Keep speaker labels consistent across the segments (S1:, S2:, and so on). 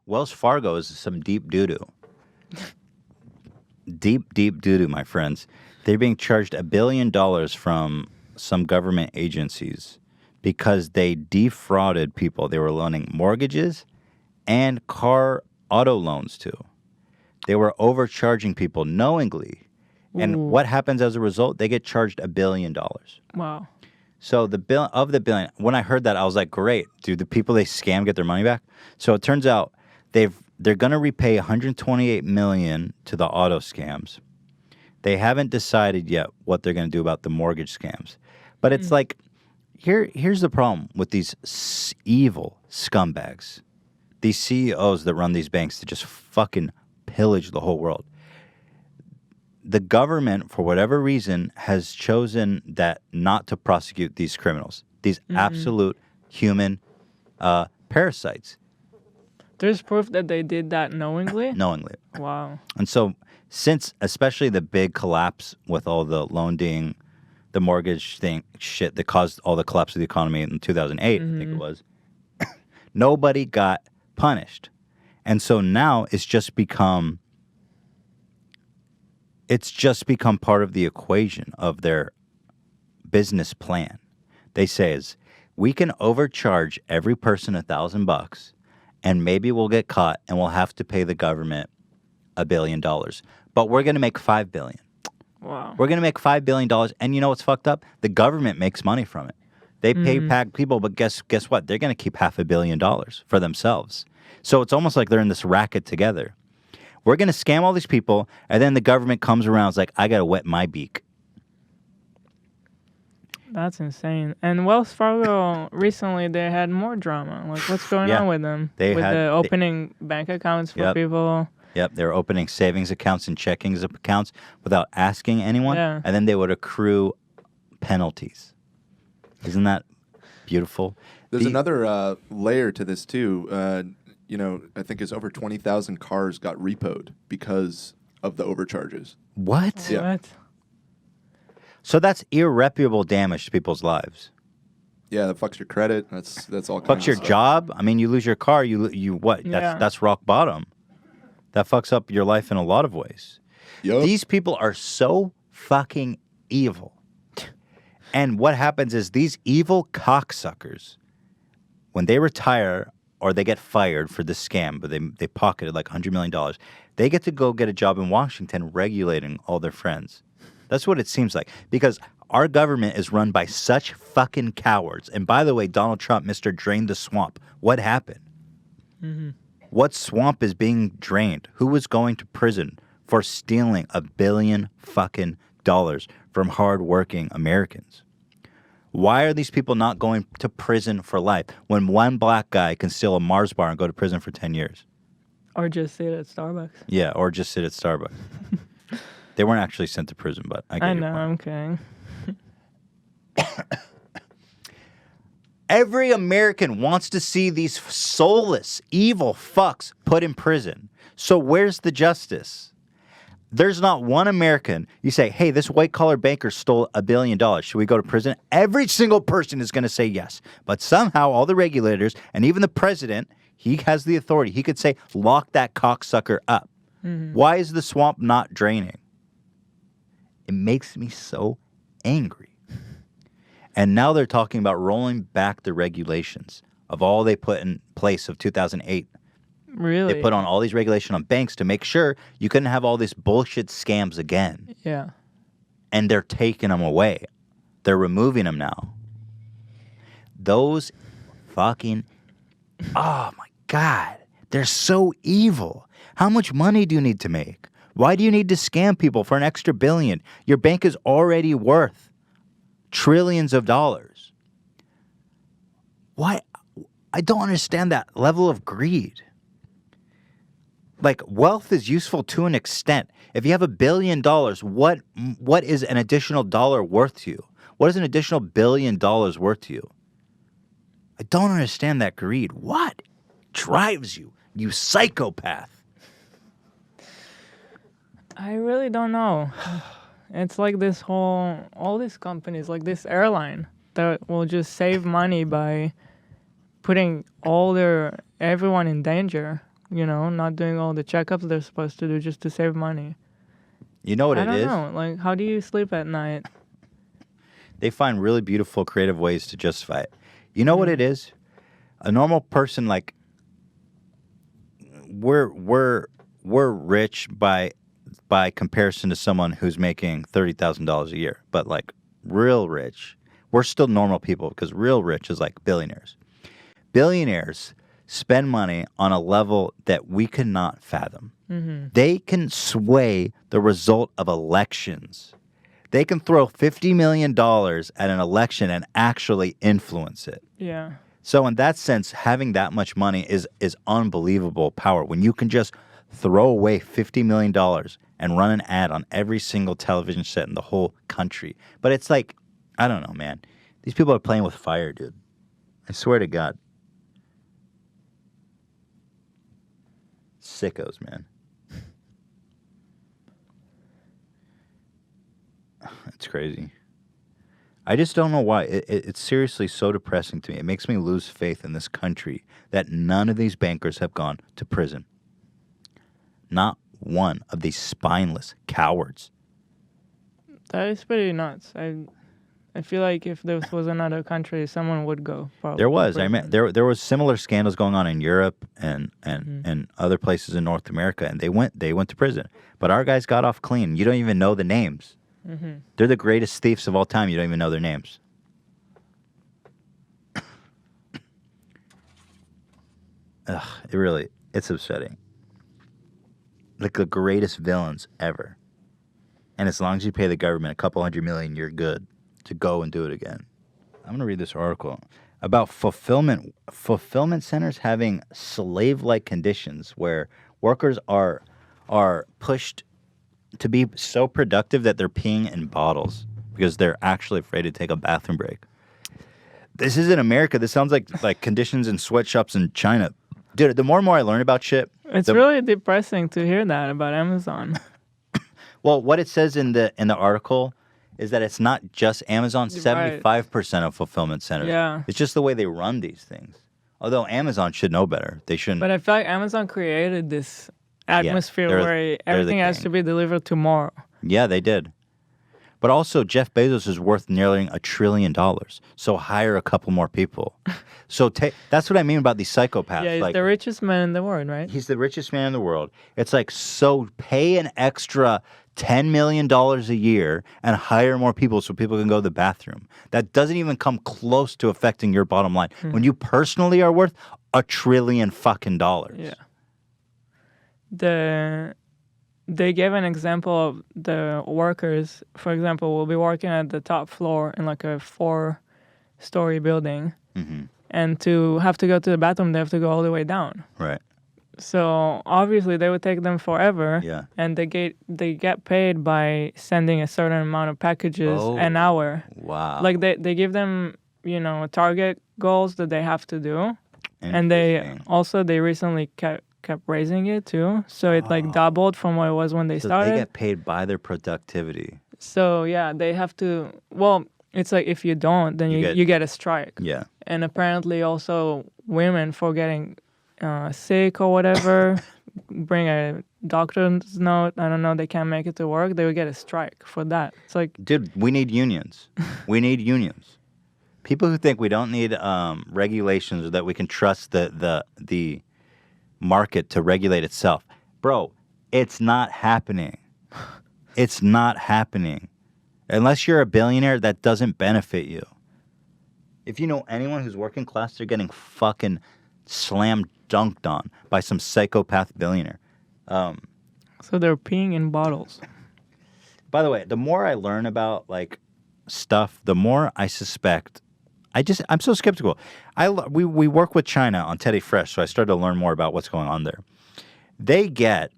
S1: Wells Fargo is some deep doo-doo. Deep doo-doo, my friends. They're being charged $1 billion from some government agencies because they defrauded people. They were loaning mortgages and auto loans to. They were overcharging people knowingly. And what happens as a result? They get charged $1 billion.
S2: Wow.
S1: So the billion, when I heard that, I was like, great. Do the people they scam get their money back? So it turns out they're going to repay $128 million to the auto scams. They haven't decided yet what they're going to do about the mortgage scams. But it's like, here's the problem with these evil scumbags. These CEOs that run these banks that just fucking pillage the whole world. The government, for whatever reason, has chosen that not to prosecute these criminals, these absolute human parasites.
S2: There's proof that they did that knowingly?
S1: Knowingly.
S2: Wow.
S1: And so, since especially the big collapse with all the loaning, the mortgage thing, shit that caused all the collapse of the economy in 2008, I think it was, nobody got punished. And so now it's just become part of the equation of their business plan. They say we can overcharge every person $1,000 and maybe we'll get caught and we'll have to pay the government $1 billion. But we're going to make $5 billion.
S2: Wow.
S1: We're going to make $5 billion. And you know what's fucked up? The government makes money from it. They pay people, but guess what? They're going to keep $500 million for themselves. So it's almost like they're in this racket together. We're going to scam all these people, and then the government comes around. It's like, I got to wet my beak.
S2: That's insane. And Wells Fargo, recently, they had more drama. Like, what's going on with them? The opening bank accounts for people.
S1: Yep, they were opening savings accounts and checking accounts without asking anyone, and then they would accrue penalties. Isn't that beautiful?
S3: There's another layer to this, too. I think it's over 20,000 cars got repoed because of the overcharges.
S1: What?
S3: Yeah.
S2: What?
S1: So that's irreparable damage to people's lives.
S3: Yeah, that fucks your credit. That's all.
S1: Fucks your job. I mean, you lose your car. You what? That's rock bottom. That fucks up your life in a lot of ways.
S3: Yep.
S1: These people are so fucking evil. And what happens is these evil cocksuckers, when they retire or they get fired for this scam, but they pocketed like $100 million, they get to go get a job in Washington regulating all their friends. That's what it seems like. Because our government is run by such fucking cowards. And by the way, Donald Trump, Mr. Drain the Swamp, what happened? What swamp is being drained? Who was going to prison for stealing $1 billion fucking dollars from hardworking Americans? Why are these people not going to prison for life when one black guy can steal a Mars bar and go to prison for 10 years?
S2: Or just sit at Starbucks.
S1: Yeah, or just sit at Starbucks. They weren't actually sent to prison, but I get your point.
S2: I'm kidding.
S1: Every American wants to see these soulless, evil fucks put in prison. So where's the justice? There's not one American. You say, hey, this white-collar banker stole $1 billion. Should we go to prison? Every single person is going to say yes. But somehow all the regulators and even the president, he has the authority. He could say, lock that cocksucker up. Why is the swamp not draining? It makes me so angry. And now they're talking about rolling back the regulations of all they put in place of 2008.
S2: Really?
S1: They put on all these regulations on banks to make sure you couldn't have all these bullshit scams again.
S2: Yeah.
S1: And they're taking them away. They're removing them now. Those fucking... Oh, my God. They're so evil. How much money do you need to make? Why do you need to scam people for an extra $1 billion? Your bank is already worth trillions of dollars. Why? I don't understand that level of greed. Like, wealth is useful to an extent. If you have $1 billion, what is an additional dollar worth to you? What is an additional $1 billion worth to you? I don't understand that greed. What drives you, you psychopath?
S2: I really don't know. It's like all these companies, like this airline that will just save money by putting everyone in danger. not doing all the checkups they're supposed to do just to save money.
S1: You know what it is?
S2: I don't know. Like, how do you sleep at night?
S1: They find really beautiful, creative ways to justify it. You know what it is? A normal person, like, we're rich by comparison to someone who's making $30,000 a year. But, like, real rich, we're still normal people because real rich is like billionaires. Billionaires spend money on a level that we cannot fathom. Mm-hmm. They can sway the result of elections. They can throw $50 million at an election and actually influence it.
S2: Yeah.
S1: So in that sense, having that much money is unbelievable power. When you can just throw away $50 million and run an ad on every single television set in the whole country. But it's like, I don't know, man. These people are playing with fire, dude. I swear to God. Sickos, man. It's crazy. I just don't know why. It's seriously so depressing to me. It makes me lose faith in this country that none of these bankers have gone to prison. Not one of these spineless cowards.
S2: That is pretty nuts. I feel like if this was another country, someone would go. Probably
S1: there was. I mean, there was similar scandals going on in Europe and other places in North America, and they went to prison. But our guys got off clean. You don't even know the names. Mm-hmm. They're the greatest thieves of all time. You don't even know their names. Ugh, it's upsetting. Like the greatest villains ever. And as long as you pay the government a couple $100 million, you're good to go and do it again. I'm going to read this article about fulfillment centers having slave-like conditions where workers are pushed to be so productive that they're peeing in bottles because they're actually afraid to take a bathroom break. This is in America. This sounds like conditions in sweatshops in China. Dude, the more and more I learn about shit...
S2: It's really depressing to hear that about Amazon.
S1: Well, what it says in the article is that it's not just Amazon. 75% of fulfillment centers.
S2: Yeah.
S1: It's just the way they run these things. Although Amazon should know better. They shouldn't...
S2: But I feel like Amazon created this atmosphere where everything has to be delivered tomorrow.
S1: Yeah, they did. But also, Jeff Bezos is worth nearly $1 trillion. So hire a couple more people. So that's what I mean about these psychopaths.
S2: Yeah, he's the richest man in the world, right?
S1: He's the richest man in the world. It's like, so pay an extra $10 million a year and hire more people so people can go to the bathroom. That doesn't even come close to affecting your bottom line. Mm-hmm. When you personally are worth $1 trillion fucking dollars.
S2: Yeah. They gave an example of the workers, for example, will be working at the top floor in like a 4-story building. Mm-hmm. And to have to go to the bathroom, they have to go all the way down.
S1: Right.
S2: So obviously they would take them forever.
S1: Yeah.
S2: And they get paid by sending a certain amount of packages an hour.
S1: Wow.
S2: Like they give them, target goals that they have to do. And they recently kept raising it too, so it doubled from what it was when they started.
S1: They get paid by their productivity.
S2: So yeah, they have to. Well, it's like if you don't, then you get a strike.
S1: Yeah.
S2: And apparently also women for getting sick or whatever, bring a doctor's note. I don't know. They can't make it to work. They would get a strike for that. It's like,
S1: dude, we need unions. We need unions. People who think we don't need regulations or that we can trust the market to regulate itself. Bro, it's not happening. It's not happening. Unless you're a billionaire, that doesn't benefit you. If you know anyone who's working class, they're getting fucking slam dunked on by some psychopath billionaire.
S2: So they're peeing in bottles.
S1: By the way, the more I learn about like stuff, the more I suspect. I'm so skeptical. We work with China on Teddy Fresh, so I started to learn more about what's going on there. They get,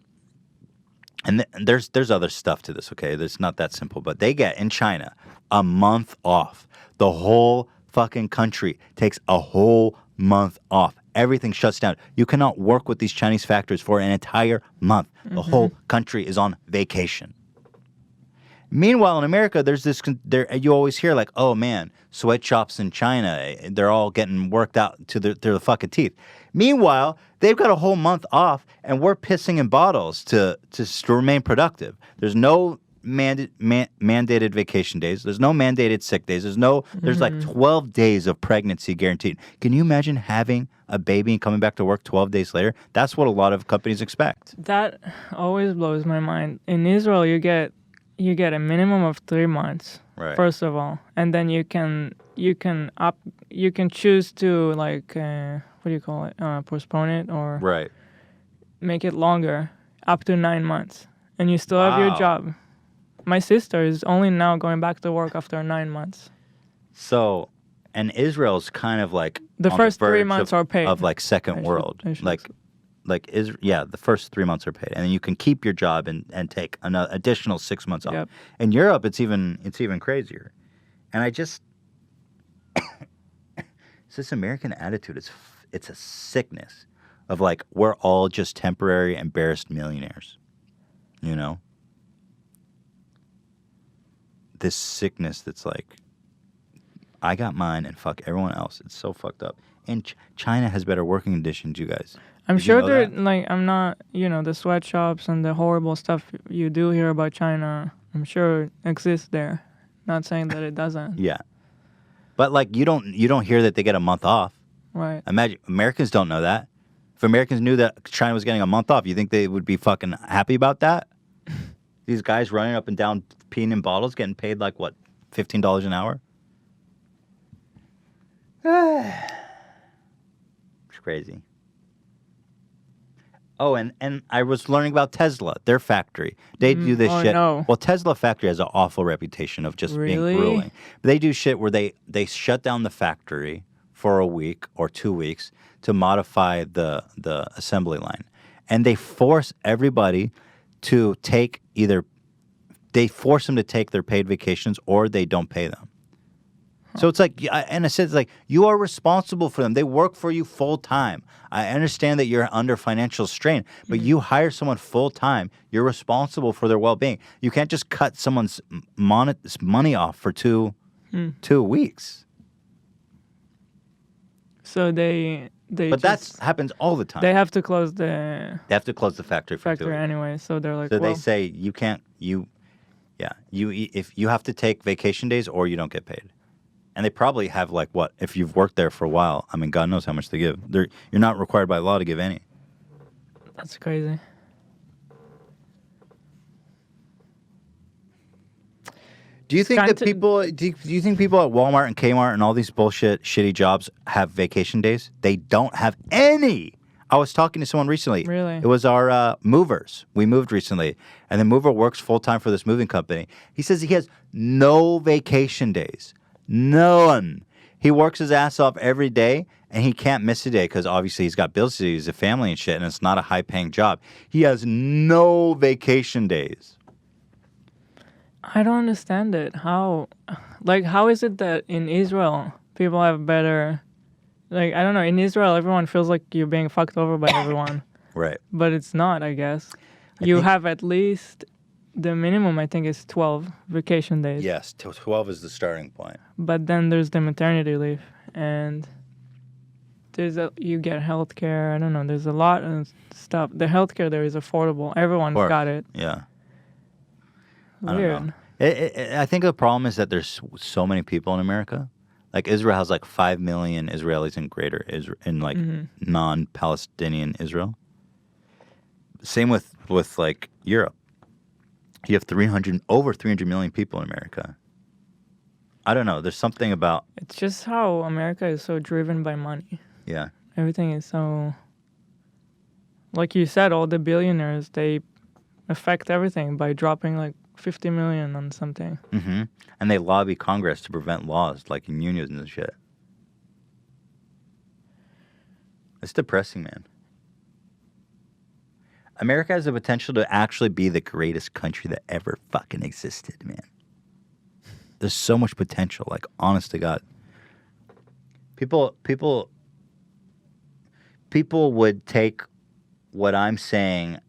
S1: and there's other stuff to this, okay? It's not that simple, but they get in China a month off. The whole fucking country takes a whole month off. Everything shuts down. You cannot work with these Chinese factories for an entire month. The whole country is on vacation. Meanwhile, in America, there's this. You always hear like, "Oh man, sweatshops in China, they're all getting worked out to the fucking teeth." Meanwhile, they've got a whole month off, and we're pissing in bottles to remain productive. There's no mandated vacation days. There's no mandated sick days. There's like 12 days of pregnancy guaranteed. Can you imagine having a baby and coming back to work 12 days later? That's what a lot of companies expect.
S2: That always blows my mind. In Israel, you get a minimum of 3 months.
S1: Right.
S2: First of all, and then you can choose to like what do you call it? Postpone it or
S1: Right.
S2: make it longer, up to 9 months, and you still have your
S1: Wow.
S2: job. My sister is only now going back to work after 9 months.
S1: So, and Israel's kind of like
S2: The
S1: on
S2: first 3
S1: verge
S2: months
S1: of,
S2: are paid.
S1: of like second world.
S2: I should
S1: The first 3 months are paid, and then you can keep your job and take another additional 6 months off.
S2: Yep.
S1: In Europe, it's even crazier. And I just it's this American attitude. It's a sickness of like we're all just temporary embarrassed millionaires, you know. This sickness that's like, I got mine and fuck everyone else. It's so fucked up. And China has better working conditions, you guys.
S2: I'm
S1: Did you
S2: sure
S1: know
S2: they're
S1: that?
S2: like, I'm not, the sweatshops and the horrible stuff you do hear about China, I'm sure it exists there. Not saying that it doesn't.
S1: Yeah. But like you don't hear that they get a month off.
S2: Right.
S1: Imagine Americans don't know that. If Americans knew that China was getting a month off, you think they would be fucking happy about that? These guys running up and down peeing in bottles getting paid like what, $15 an hour? It's crazy. Oh, and I was learning about Tesla, their factory. They do this shit.
S2: No.
S1: Well, Tesla factory has an awful reputation of just being
S2: Really?
S1: grueling. But they do shit where they shut down the factory for a week or 2 weeks to modify the assembly line. And they force everybody to take they force them to take their paid vacations or they don't pay them. So it's like, in a sense, like you are responsible for them. They work for you full time. I understand that you're under financial strain, but you hire someone full time. You're responsible for their well being. You can't just cut someone's money off for 2 weeks.
S2: So they
S1: But that happens all the time.
S2: they have to close the
S1: They have to close the factory for 2
S2: factory
S1: weeks.
S2: anyway. So they're like,
S1: So
S2: well,
S1: they say you can't. If you have to take vacation days or you don't get paid. And they probably have like what if you've worked there for a while. I mean, God knows how much they give. You're not required by law to give any.
S2: that's crazy.
S1: Do you think
S2: kind
S1: that
S2: to-
S1: people? Do you think people at Walmart and Kmart and all these bullshit shitty jobs have vacation days? They don't have any. I was talking to someone recently.
S2: Really?
S1: It was our movers. We moved recently, and the mover works full time for this moving company. He says he has no vacation days. None. He works his ass off every day, and he can't miss a day because obviously he's got bills to do, he's a family and shit, and it's not a high-paying job. He has no vacation days.
S2: I don't understand it. How is it that in Israel people have better, I don't know, in Israel everyone feels like you're being fucked over by everyone,
S1: Right.
S2: but it's not, I guess. You
S1: think-
S2: have at least, the minimum I think is 12 vacation days.
S1: Yes, 12 is the starting point.
S2: But then there's the maternity leave and you get healthcare. I don't know, there's a lot of stuff. The healthcare there is affordable. Everyone's
S1: Course.
S2: got it.
S1: Yeah. I don't
S2: Weird.
S1: know. I think the problem is that there's so many people in America. Like Israel has like 5 million Israelis in greater Israel, in like non-Palestinian Israel. Same with like Europe. You have over 300 million people in America. I don't know. There's something about
S2: It's just how America is so driven by money.
S1: yeah.
S2: Everything is so, like you said, all the billionaires, they affect everything by dropping like 50 million on something.
S1: Mm-hmm. And they lobby Congress to prevent laws like in unions and shit. It's depressing, man. America has the potential to actually be the greatest country that ever fucking existed, man. There's so much potential, like honest to God. People would take what I'm saying,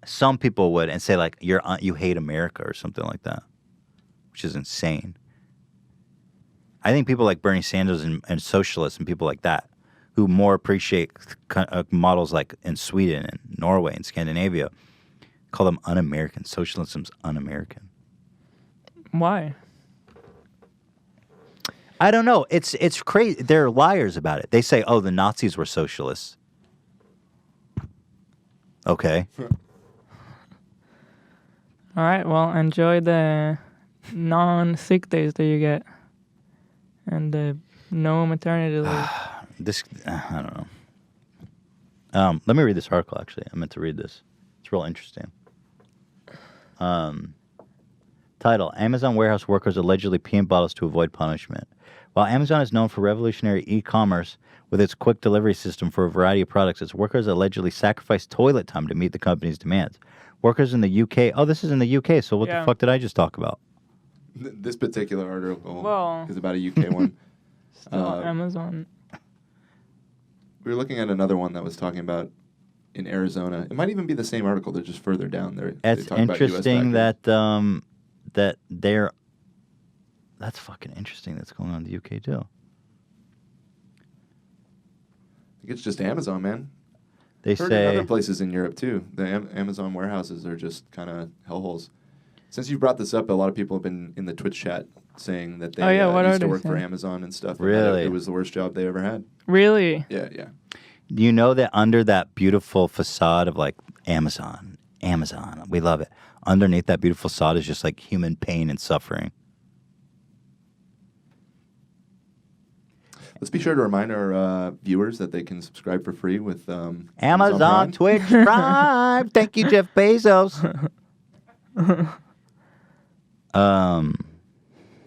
S1: some people would, and say like you hate America or something like that. which is insane. I think people like Bernie Sanders and socialists and people like that who more appreciate models like in Sweden and Norway and Scandinavia call them un-American. Socialism's un-American.
S2: Why?
S1: I don't know. It's crazy. They're liars about it. They say, "Oh, the Nazis were socialists." Okay.
S2: All right. Well, enjoy the non-sick days that you get, and the no maternity leave.
S1: I don't know. Let me read this article. Actually, I meant to read this. It's real interesting. Title: Amazon warehouse workers allegedly pee in bottles to avoid punishment. While Amazon is known for revolutionary e-commerce with its quick delivery system for a variety of products, its workers allegedly sacrifice toilet time to meet the company's demands. Workers in the UK... Oh, this is in the UK, so what the fuck did I just talk about?
S3: This particular article is about a UK one.
S2: Still Amazon.
S3: We were looking at another one that was talking about in Arizona. It might even be the same article. They're just further down there.
S1: It's interesting that they're... That's fucking interesting that's going on in the UK, too.
S3: I think it's just Amazon, man.
S1: They
S3: Heard
S1: say...
S3: in other places in Europe, too. The Amazon warehouses are just kind of hellholes. Since you brought this up, a lot of people have been in the Twitch chat saying that they used to work for Amazon and stuff.
S1: Really?
S3: It was the worst job they ever had.
S2: Really?
S3: Yeah.
S1: You know that under that beautiful facade of like Amazon, we love it. Underneath that beautiful facade is just like human pain and suffering.
S3: Let's be sure to remind our viewers that they can subscribe for free with
S1: Amazon Twitch Prime. Thank you, Jeff Bezos.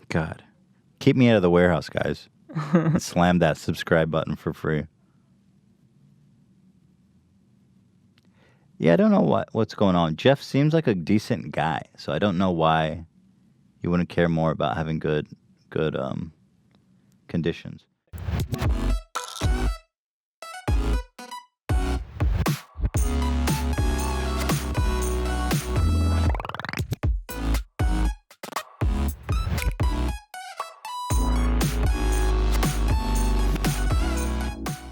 S1: God, keep me out of the warehouse, guys. And slam that subscribe button for free. Yeah, I don't know what's going on. Jeff seems like a decent guy, so I don't know why you wouldn't care more about having good conditions.